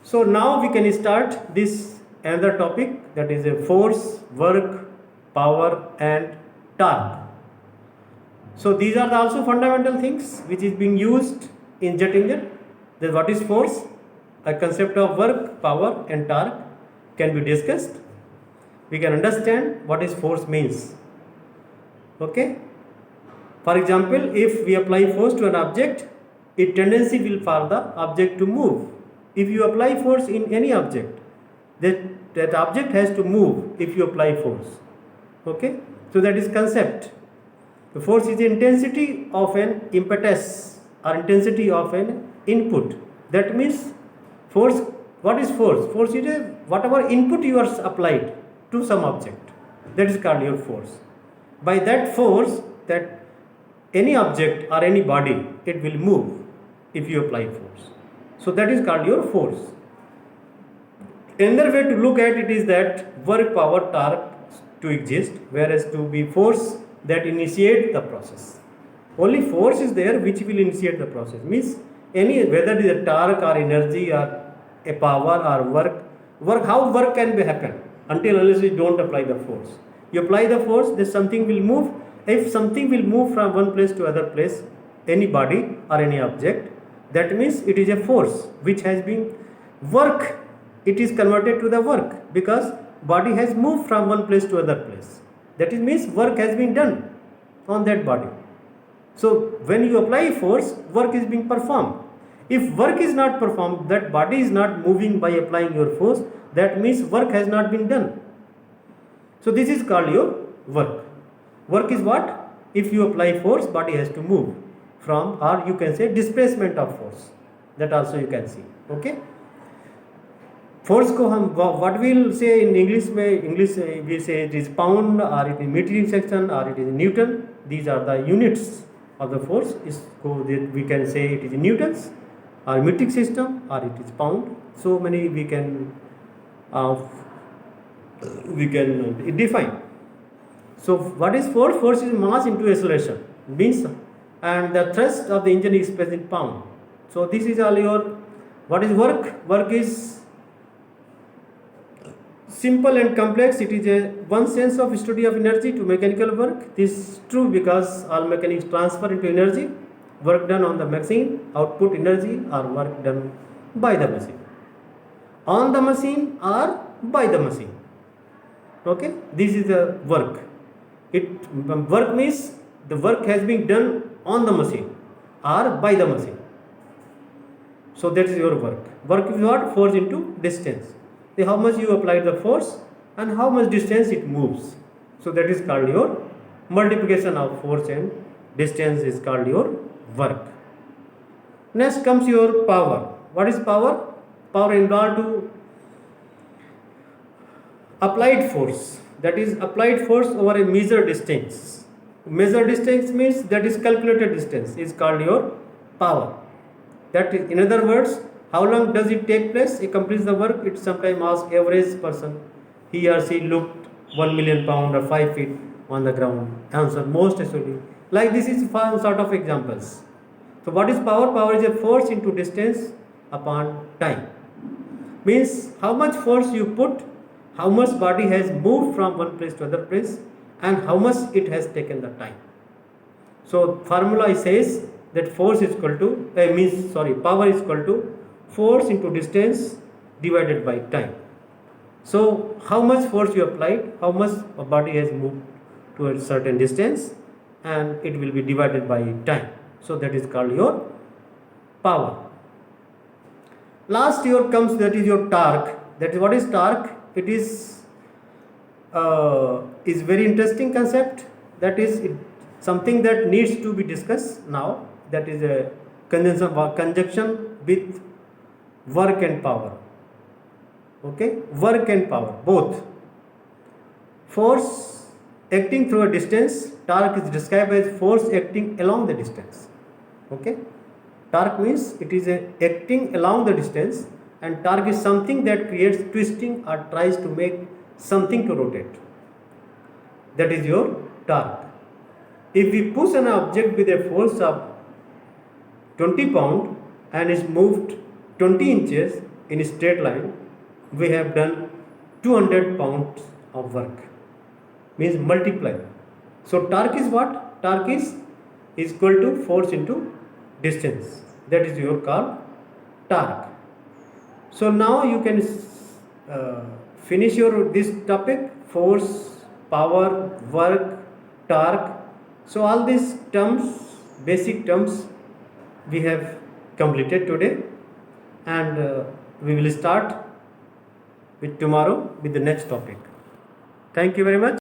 So now we can start this another topic, that is a force, work, power and torque. So these are the also fundamental things which is being used in jet engine. Then what is force? A concept of work, power and torque can be discussed. We can understand what is force means. Okay. For example, if we apply force to an object, its tendency will for the object to move. If you apply force in any object, that object has to move if you apply force. Okay. So that is concept. The force is the intensity of an impetus or intensity of an input. That means force. What is force? Force is a, whatever input you are applied to some object. That is called your force. By that force, that any object or any body, it will move if you apply force. So that is called your force. Another way to look at it is that work, power, torque to exist, whereas to be force that initiate the process. Only force is there which will initiate the process. Means any, whether it is a torque or energy or a power or work, how work can be happen until unless you don't apply the force. You apply the force, then something will move. If something will move from one place to other place, any body or any object, that means it is a force which has been work. It is converted to the work because body has moved from one place to other place. That is means work has been done on that body. So when you apply force, work is being performed. If work is not performed, that body is not moving by applying your force, that means work has not been done. So this is called your work. Work is what? If you apply force, body has to move from, or you can say displacement of force. That also you can see. Okay. Force को हम what will say in English में, English will say it is pound और it is मीटरिंग सेक्शन और it is newton. These are the units of the force. इसको we can say it is newtons और metric system और it is pound. So many we can define. So what is force? Force is mass into acceleration, means, and the thrust of the engine is expressed in pound. So this is all your. What is work? Work is simple and complex. It is a one sense of study of energy to mechanical work. This is true because all mechanics transfer into energy. Work done on the machine, output energy, or work done by the machine, on the machine or by the machine. Okay, this is the work. Work means the work has been done on the machine or by the machine. So that is your work. Work is what? Force into distance. How much you apply the force and how much distance it moves. So that is called your multiplication of force and distance is called your work. Next comes your power. What is power? Power involved to applied force, that is applied force over a measured distance. Measured distance means that is calculated distance is called your power. That is, in other words, how long does it take place? It completes the work. It sometimes asks average person, he or she looked 1 million pound or 5 feet on the ground. Answer most assuredly. Like this is one sort of examples. So what is power? Power is a force into distance upon time. Means how much force you put, how much body has moved from one place to other place, and how much it has taken the time. So formula says that force is equal to power is equal to force into distance divided by time. So how much force you applied, how much a body has moved to a certain distance, and it will be divided by time. So that is called your power. Last year comes, that is your torque. That is, what is torque? It is very interesting concept. That is something that needs to be discussed now. That is a conjunction with work and power. Okay, work and power both. Force acting through a distance. Torque is described as force acting along the distance. Okay, torque means it is acting along the distance. And torque is something that creates twisting or tries to make something to rotate. That is your torque. If we push an object with a force of 20 pound and is moved 20 inches in a straight line, we have done 200 pounds of work, means multiply. So torque is what? Torque is equal to force into distance. That is your called torque. So now you can finish your this topic: force, power, work, torque. So all these terms, basic terms, we have completed today, and we will start with tomorrow with the next topic. Thank you very much.